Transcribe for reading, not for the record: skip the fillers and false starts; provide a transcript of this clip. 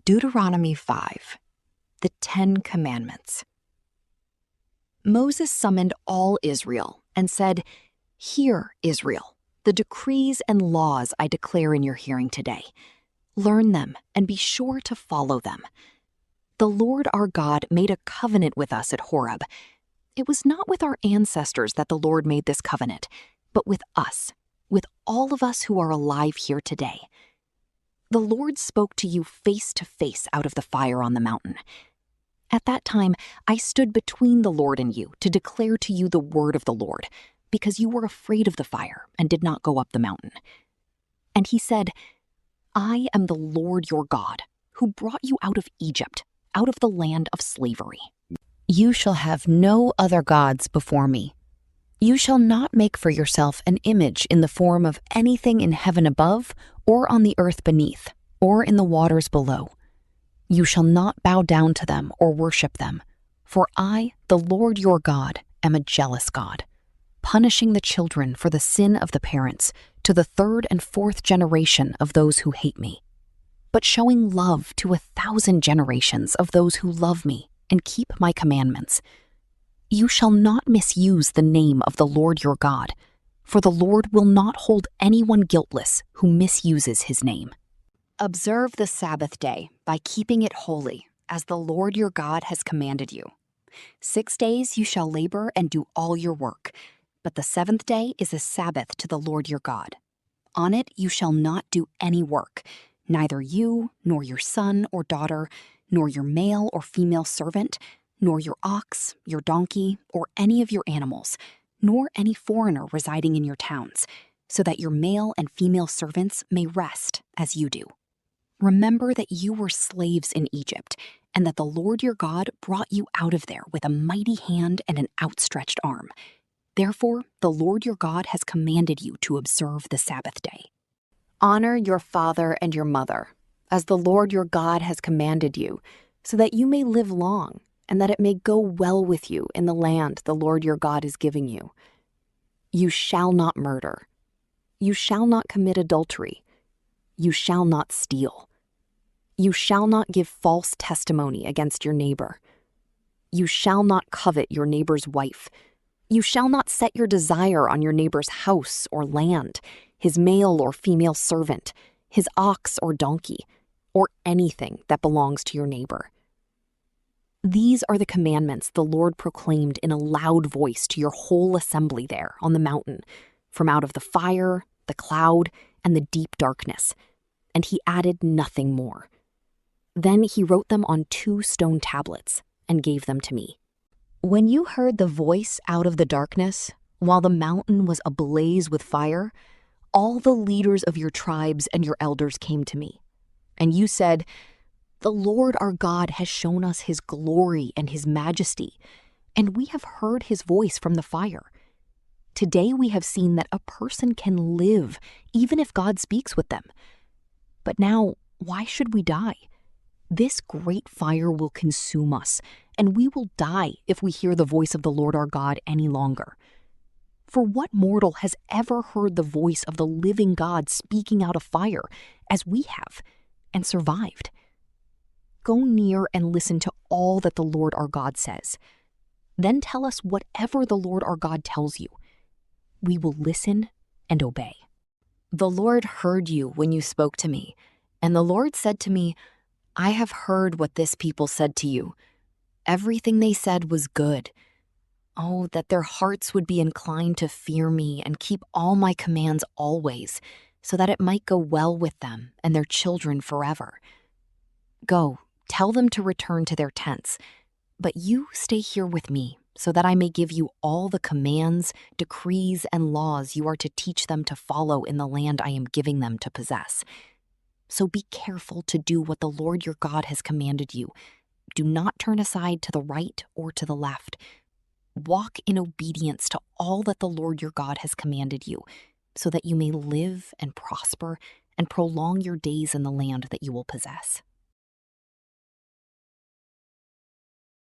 Deuteronomy 5, the 10 Commandments. Moses summoned all Israel and said, "Hear, Israel, the decrees and laws I declare in your hearing today. Learn them and be sure to follow them. The Lord our God made a covenant with us at Horeb. It was not with our ancestors that the Lord made this covenant, but with us, with all of us who are alive here today. The Lord spoke to you face to face out of the fire on the mountain. At that time, I stood between the Lord and you to declare to you the word of the Lord, because you were afraid of the fire and did not go up the mountain. And he said, I am the Lord your God, who brought you out of Egypt, out of the land of slavery. You shall have no other gods before me. You shall not make for yourself an image in the form of anything in heaven above, or on the earth beneath, or in the waters below. You shall not bow down to them or worship them, for I, the Lord your God, am a jealous God, punishing the children for the sin of the parents to the third and fourth generation of those who hate me, but showing love to 1,000 generations of those who love me and keep my commandments. You shall not misuse the name of the Lord your God, for the Lord will not hold anyone guiltless who misuses his name. Observe the Sabbath day by keeping it holy, as the Lord your God has commanded you. 6 days you shall labor and do all your work, but the seventh day is a Sabbath to the Lord your God. On it you shall not do any work, neither you, nor your son or daughter, nor your male or female servant, nor your ox, your donkey, or any of your animals, nor any foreigner residing in your towns, so that your male and female servants may rest as you do. Remember that you were slaves in Egypt, and that the Lord your God brought you out of there with a mighty hand and an outstretched arm. Therefore, the Lord your God has commanded you to observe the Sabbath day. Honor your father and your mother, as the Lord your God has commanded you, so that you may live long, and that it may go well with you in the land the Lord your God is giving you. You shall not murder. You shall not commit adultery. You shall not steal. You shall not give false testimony against your neighbor. You shall not covet your neighbor's wife. You shall not set your desire on your neighbor's house or land, his male or female servant, his ox or donkey, or anything that belongs to your neighbor. These are the commandments the Lord proclaimed in a loud voice to your whole assembly there on the mountain, from out of the fire, the cloud, and the deep darkness. And he added nothing more. Then he wrote them on 2 stone tablets and gave them to me. When you heard the voice out of the darkness, while the mountain was ablaze with fire, all the leaders of your tribes and your elders came to me. And you said, The Lord our God has shown us his glory and his majesty, and we have heard his voice from the fire. Today we have seen that a person can live even if God speaks with them. But now, why should we die? This great fire will consume us, and we will die if we hear the voice of the Lord our God any longer. For what mortal has ever heard the voice of the living God speaking out of fire, as we have, and survived? Go near and listen to all that the Lord our God says. Then tell us whatever the Lord our God tells you. We will listen and obey. The Lord heard you when you spoke to me, and the Lord said to me, I have heard what this people said to you. Everything they said was good. Oh, that their hearts would be inclined to fear me and keep all my commands always, so that it might go well with them and their children forever. Go, tell them to return to their tents, but you stay here with me, so that I may give you all the commands, decrees, and laws you are to teach them to follow in the land I am giving them to possess. So be careful to do what the Lord your God has commanded you. Do not turn aside to the right or to the left. Walk in obedience to all that the Lord your God has commanded you, so that you may live and prosper and prolong your days in the land that you will possess.